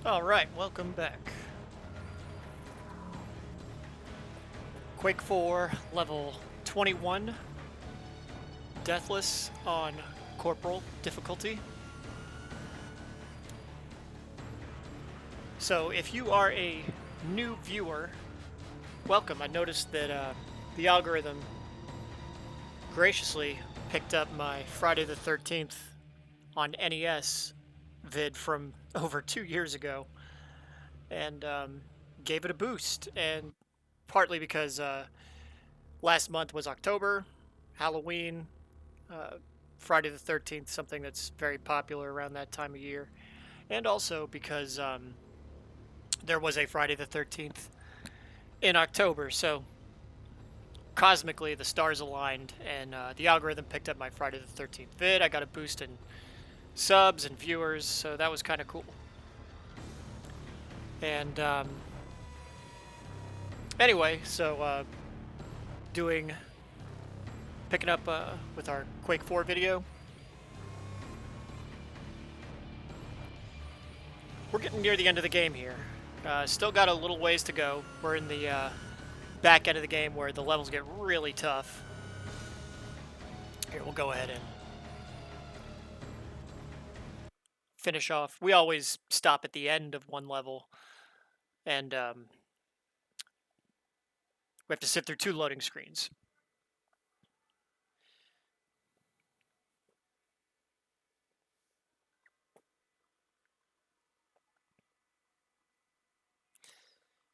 Alright, welcome back. Quake 4, level 21. Deathless on Corporal difficulty. So if you are a new viewer, welcome. I noticed that the algorithm graciously picked up my Friday the 13th on NES vid from over 2 years ago and gave it a boost. And partly because last month was October, Halloween, Friday the 13th, something that's very popular around that time of year. And also because there was a Friday the 13th in October, so cosmically the stars aligned and the algorithm picked up my Friday the 13th vid. I got a boost in subs and viewers, so that was kind of cool. And anyway, so picking up with our Quake 4 video. We're getting near the end of the game here. Still got a little ways to go. We're in the back end of the game where the levels get really tough. Here, we'll go ahead and finish off. We always stop at the end of one level, and we have to sit through 2 loading screens.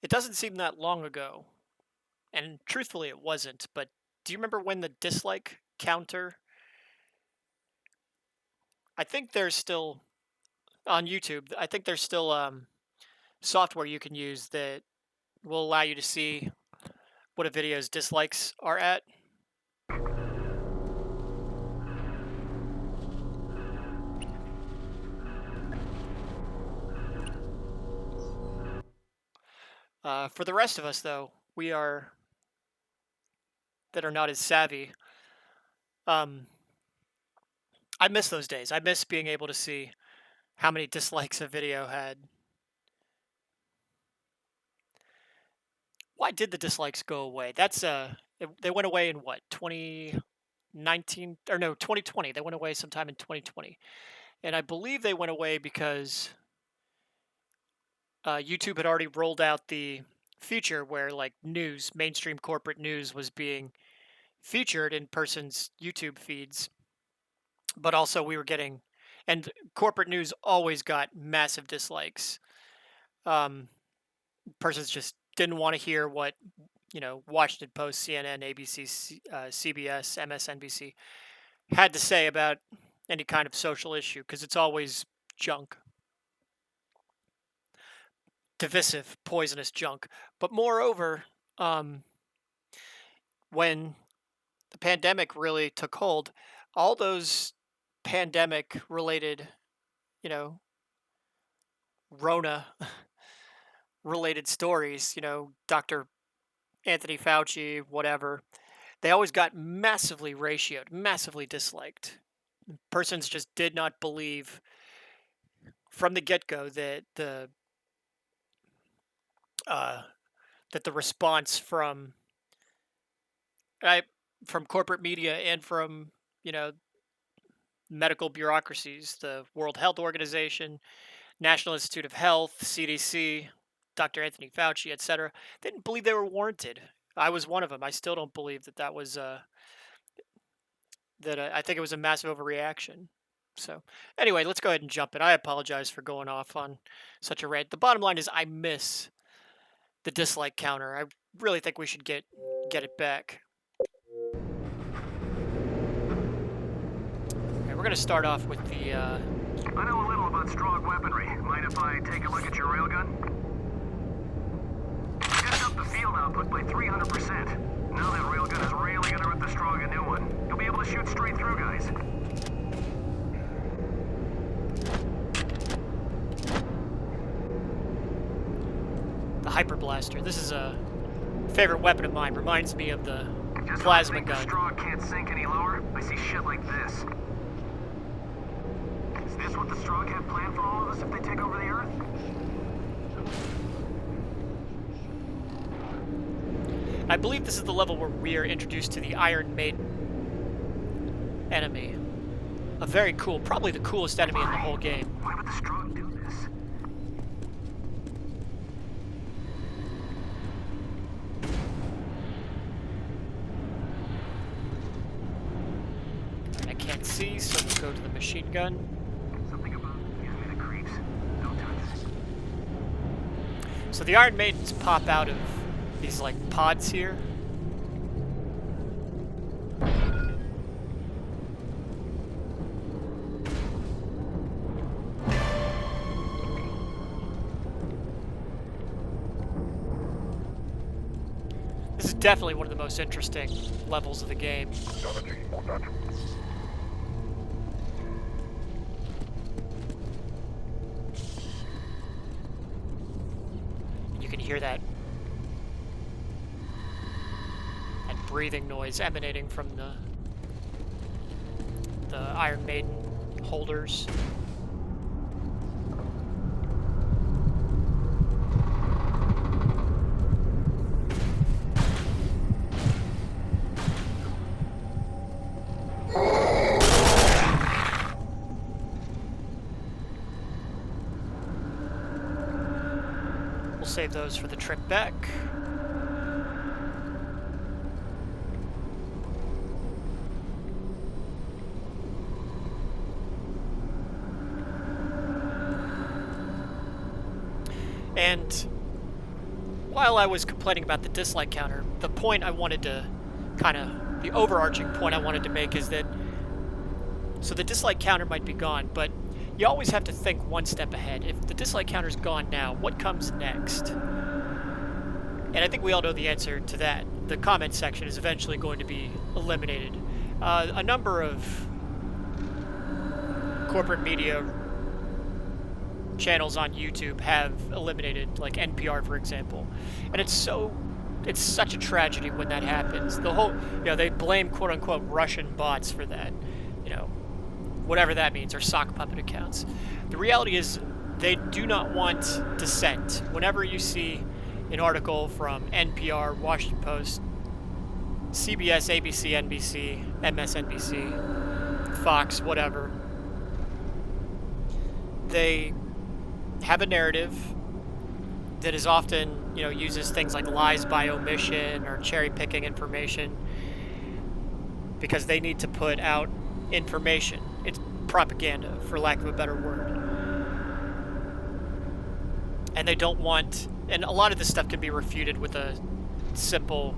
It doesn't seem that long ago, and truthfully it wasn't, but do you remember when the dislike counter, I think there's still, on YouTube, I think there's still software you can use that will allow you to see what a video's dislikes are at. For the rest of us, though, that are not as savvy, I miss those days. I miss being able to see how many dislikes a video had. Why did the dislikes go away? That's they went away in what, 2019 or no, 2020. They went away sometime in 2020, and I believe they went away because YouTube had already rolled out the feature where like news, mainstream corporate news, was being featured in persons' YouTube feeds, but also we were getting, and corporate news always got massive dislikes. Persons just didn't want to hear what, Washington Post, CNN, ABC, CBS, MSNBC had to say about any kind of social issue, because it's always junk. Divisive, poisonous junk. But moreover, when the pandemic really took hold, all those pandemic-related, Rona related stories, Dr. Anthony Fauci, whatever, they always got massively ratioed, massively disliked. Persons just did not believe from the get-go that the response from corporate media and from medical bureaucracies, the World Health Organization, National Institute of Health, CDC, Dr. Anthony Fauci, etc., they didn't believe they were warranted. I was one of them. I still don't believe that was I think it was a massive overreaction. So anyway, let's go ahead and jump in. I apologize for going off on such a rant. The bottom line is I miss the dislike counter. I really think we should get it back. Okay, we're going to start off with the... I know a little about strong weaponry. Mind if I take a look at your railgun? Just up the field output by 300%. Now that railgun is really going to rip the strong a new one. You'll be able to shoot straight through guys. The Hyper Blaster. This is a favorite weapon of mine. Reminds me of the Just plasma gun. The straw can't sink any lower. I see shit like this. Is this what the Strong have planned for all of us if they take over the Earth? I believe this is the level where we are introduced to the Iron Maiden enemy. A very cool, probably the coolest enemy in the whole game. Why would the strong do this? I can't see, so we'll go to the machine gun. Something about gives me the creeps. No touch. So the Iron Maidens pop out of these like pods here. This is definitely one of the most interesting levels of the game. You can hear that breathing noise emanating from the Iron Maiden holders. We'll save those for the trip back. And while I was complaining about the dislike counter, the point I wanted to the overarching point I wanted to make is that, so the dislike counter might be gone, but you always have to think one step ahead. If the dislike counter's gone now, what comes next? And I think we all know the answer to that. The comment section is eventually going to be eliminated. A number of corporate media channels on YouTube have eliminated, like NPR, for example. And it's such a tragedy when that happens. The whole, they blame quote-unquote Russian bots for that, whatever that means, or sock puppet accounts. The reality is they do not want dissent. Whenever you see an article from NPR, Washington Post, CBS, ABC, NBC, MSNBC, Fox, whatever, they have a narrative that is often, uses things like lies by omission or cherry-picking information because they need to put out information. It's propaganda, for lack of a better word. And they don't want, and a lot of this stuff can be refuted with a simple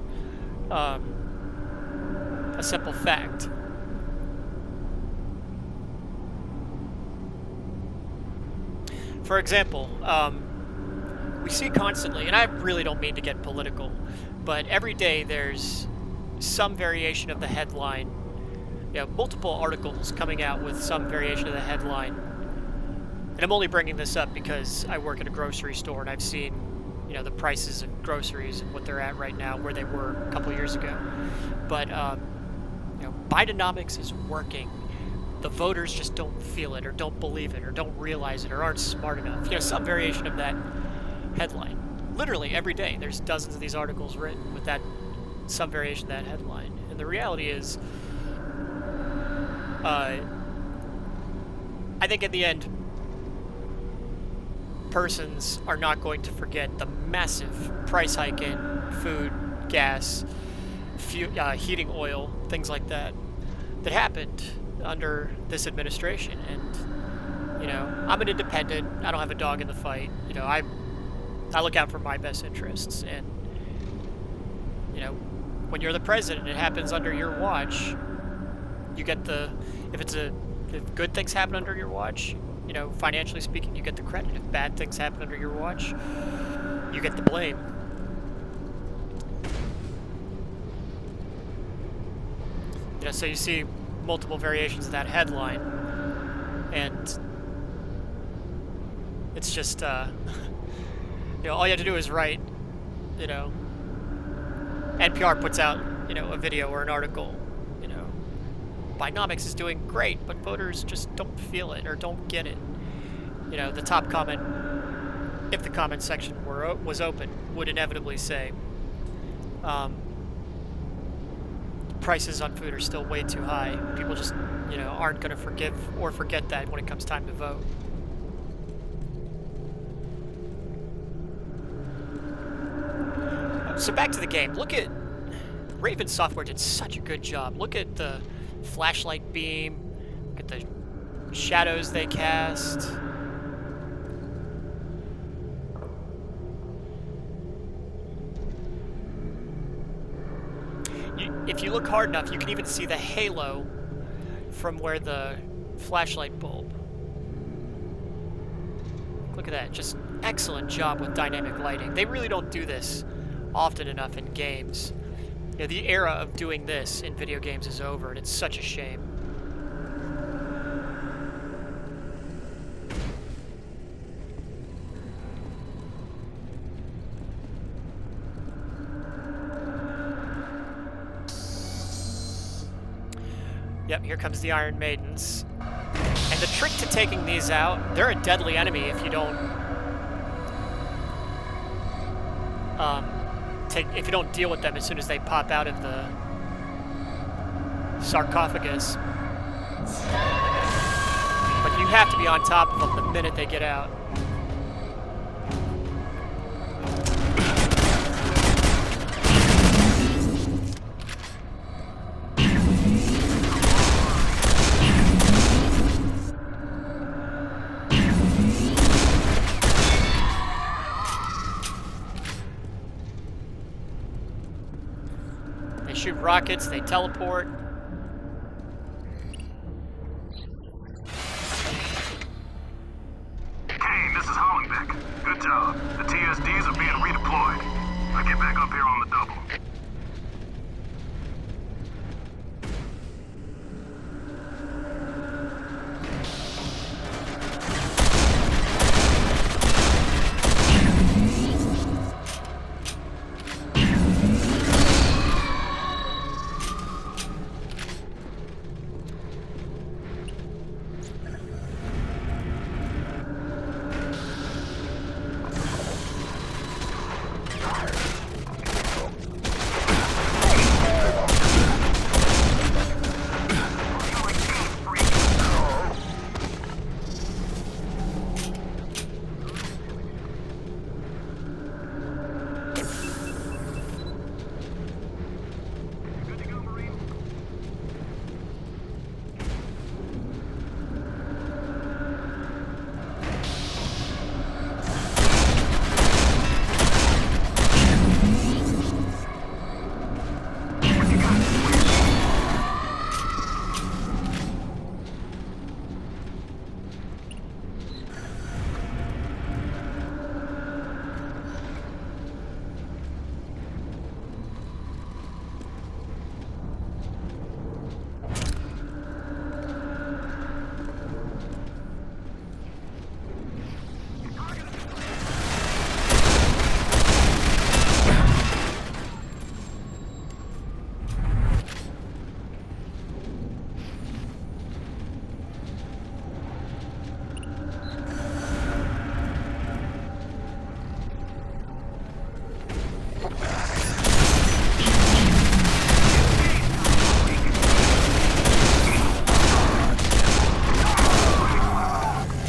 fact. For example, we see constantly, and I really don't mean to get political, but every day there's some variation of the headline. Multiple articles coming out with some variation of the headline. And I'm only bringing this up because I work at a grocery store and I've seen, the prices of groceries and what they're at right now, where they were a couple years ago. But, Bidenomics is working. The voters just don't feel it or don't believe it or don't realize it or aren't smart enough. Some variation of that headline. Literally every day there's dozens of these articles written with some variation of that headline. And the reality is, I think in the end, persons are not going to forget the massive price hike in food, gas, heating oil, things like that happened under this administration. And I'm an independent. I don't have a dog in the fight. I look out for my best interests. And when you're the president, it happens under your watch. You get if good things happen under your watch, financially speaking, you get the credit. If bad things happen under your watch, you get the blame. So you see multiple variations of that headline, and it's just, all you have to do is write, NPR puts out, a video or an article, Bidenomics is doing great, but voters just don't feel it or don't get it. The top comment if the comment section was open, would inevitably say prices on food are still way too high. People just, you know, aren't going to forgive or forget that when it comes time to vote. So back to the game. Look at Raven Software did such a good job. Look at the flashlight beam. Look at the shadows they cast. If you look hard enough, you can even see the halo from where the flashlight bulb. Look at that. Just excellent job with dynamic lighting. They really don't do this often enough in games. You know, the era of doing this in video games is over, and it's such a shame. Yep, here comes the Iron Maidens. And the trick to taking these out, they're a deadly enemy if you don't deal with them as soon as they pop out of the sarcophagus. But you have to be on top of them the minute they get out. They shoot rockets, they teleport. Hey, this is Hollenbeck. Good job. The TSDs are being redeployed. I get back up here on the double.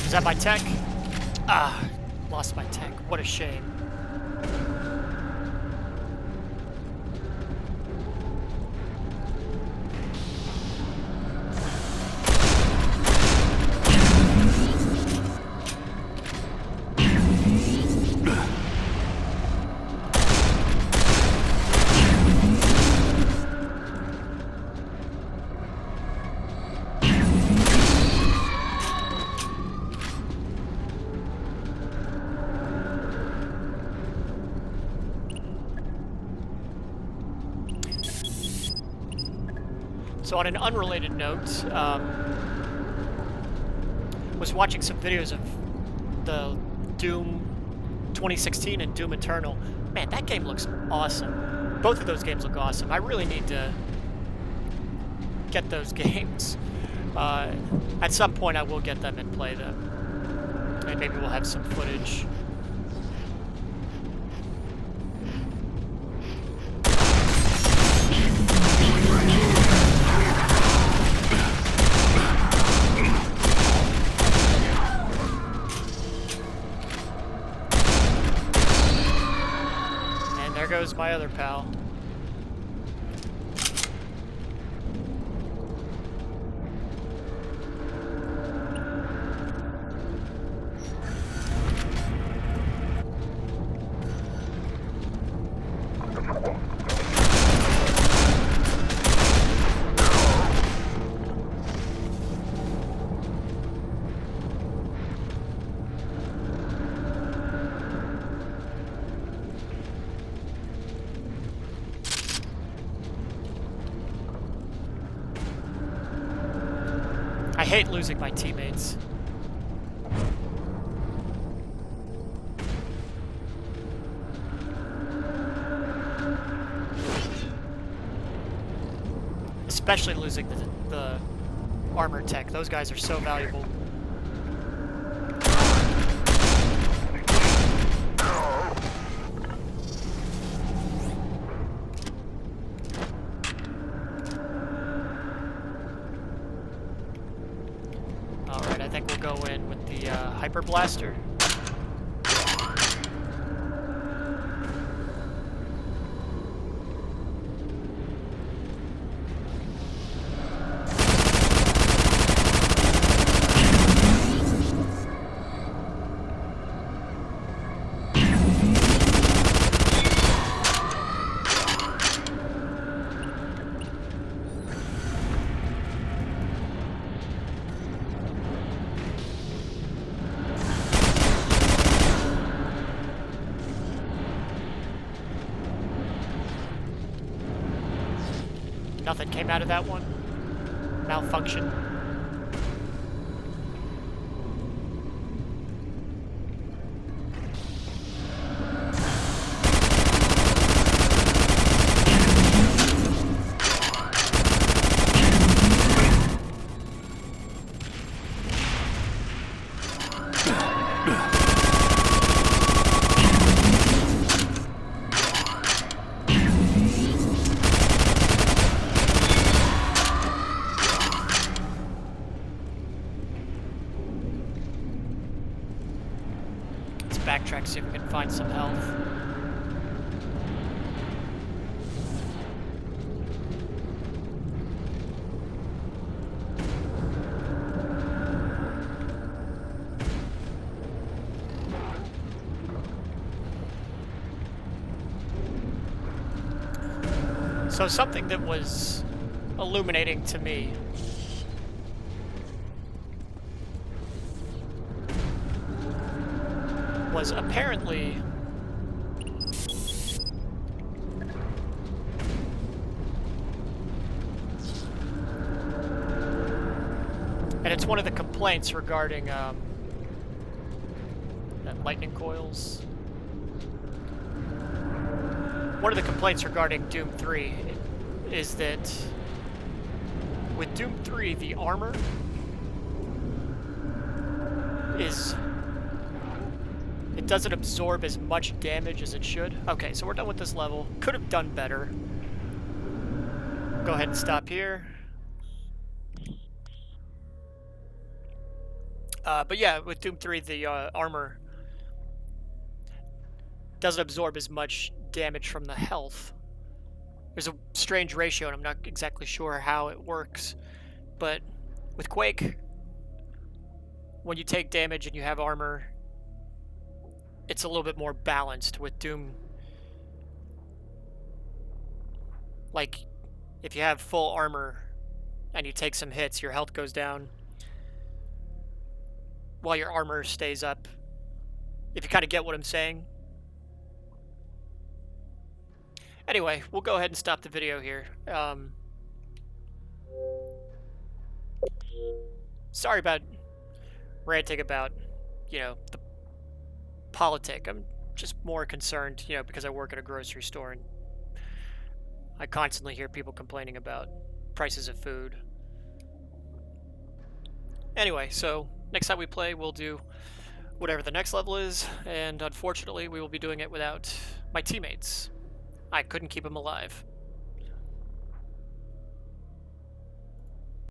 Is that my tech? Ah, lost my tech. What a shame. So on an unrelated note, was watching some videos of the Doom 2016 and Doom Eternal. Man, that game looks awesome. Both of those games look awesome. I really need to get those games. At some point I will get them and play them. And maybe we'll have some footage goes my other pal. I hate losing my teammates. Especially losing the armor tech. Those guys are so valuable. Alright, I think we'll go in with the Hyper Blaster. Nothing came out of that one. Malfunction. Backtrack, see if we can find some health. So something that was illuminating to me was apparently and it's one of the complaints regarding that lightning coils. One of the complaints regarding Doom 3 is that with Doom 3 the armor is it doesn't absorb as much damage as it should. Okay, so we're done with this level. Could have done better. Go ahead and stop here. But yeah, with Doom 3, the armor doesn't absorb as much damage from the health. There's a strange ratio, and I'm not exactly sure how it works. But with Quake, when you take damage and you have armor, it's a little bit more balanced. With Doom, like, if you have full armor and you take some hits, your health goes down while your armor stays up. If you kind of get what I'm saying. Anyway, we'll go ahead and stop the video here. Sorry about ranting about, the politic. I'm just more concerned, because I work at a grocery store and I constantly hear people complaining about prices of food. Anyway, so next time we play, we'll do whatever the next level is, and unfortunately, we will be doing it without my teammates. I couldn't keep them alive.